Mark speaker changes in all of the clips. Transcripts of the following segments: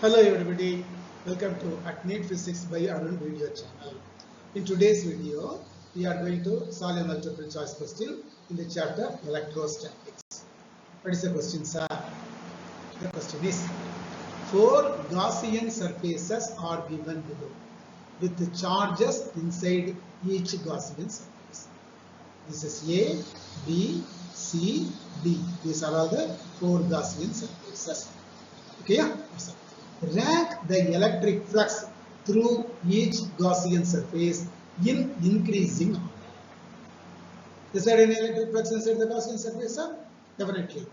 Speaker 1: Hello everybody, welcome to At NEET Physics by Arun video channel. In today's video, we are going to solve a multiple choice question in the chapter Electrostatics. What is the question, sir? The question is, 4 Gaussian surfaces are given below with the charges inside each Gaussian surface. This is A, B, C, D. These are all the 4 Gaussian surfaces. Okay, yeah? Rank the electric flux through each Gaussian surface in increasing order. Is there any electric flux inside the Gaussian surface, sir? Definitely.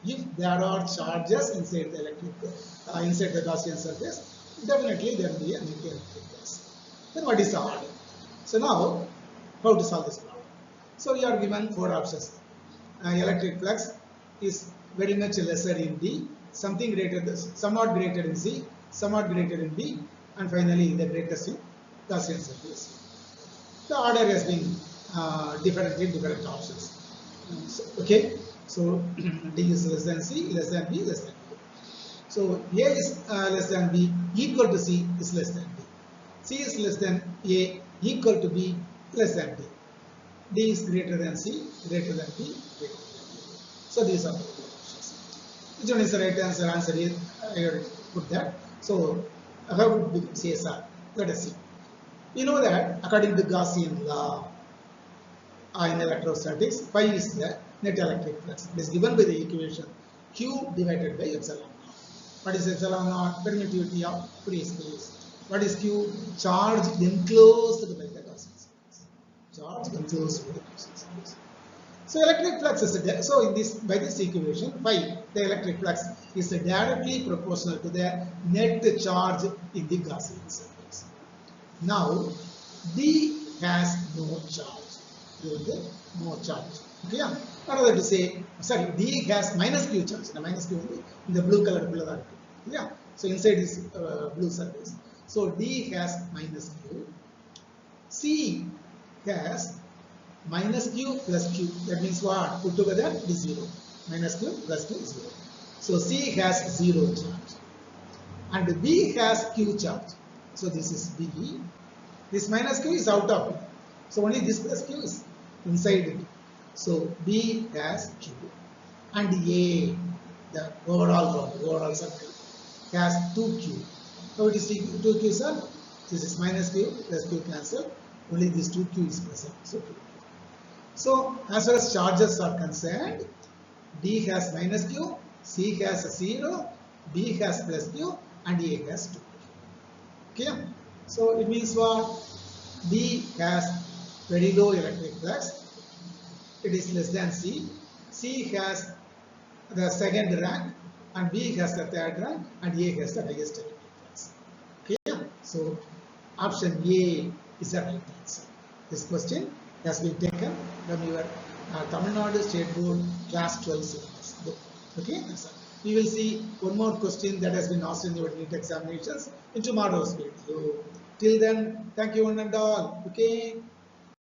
Speaker 1: If there are charges inside the Gaussian surface, definitely there will be an electric flux. Then what is the order? So now, how to solve this problem? So you are given 4 options. Electric flux is very much lesser in D, something greater than, somewhat greater in C, somewhat greater in D, and finally the greatest in Gaussian surface. The order has been different in different options. Okay, so D is less than C, less than B, less than B. So A is less than B, equal to C is less than B. C is less than A, equal to B, less than B. D is greater than C, greater than B, greater than B. So these are the options. Which one is the right answer? Answer is, I already put that. So how would we say, sir? Let us see. We know that according to Gaussian law in electrostatics, phi is the net electric flux. It is given by the equation Q divided by epsilon naught. What is epsilon naught? Permittivity of free space. What is Q? Charge enclosed by the Gaussian surface. Charge enclosed by the Gaussian surface. So electric flux is so in this, by this equation, phi, the electric flux is directly proportional to the net charge in the Gaussian surface. Now D has no charge. No charge. Okay. Another to say, sorry, D has minus Q charge. The minus Q in the blue color below. Yeah. So inside this blue surface. So D has minus Q. C has minus Q plus Q. That means what? Put together it is 0. Minus Q plus Q is 0. So C has 0 charge. And B has Q charge. So this is B. This minus Q is out of it. So only this plus Q is inside it. So B has Q. And A, the overall circle, has 2Q. So it is 2Q, sir. This is minus Q plus Q cancel. Only this 2Q is present. So 2Q. So as far as charges are concerned, D has minus Q, C has 0, B has plus Q, and A has 2Q. Okay. So it means what? D has very low electric flux. It is less than C. C has the second rank, and B has the third rank, and A has the highest electric flux. Okay. So option A is the right answer. This question has been taken from your Tamil Nadu State Board Class 12 syllabus book. Okay, we will see one more question that has been asked in your NEET examinations in tomorrow's video. Till then, thank you one and all. Okay.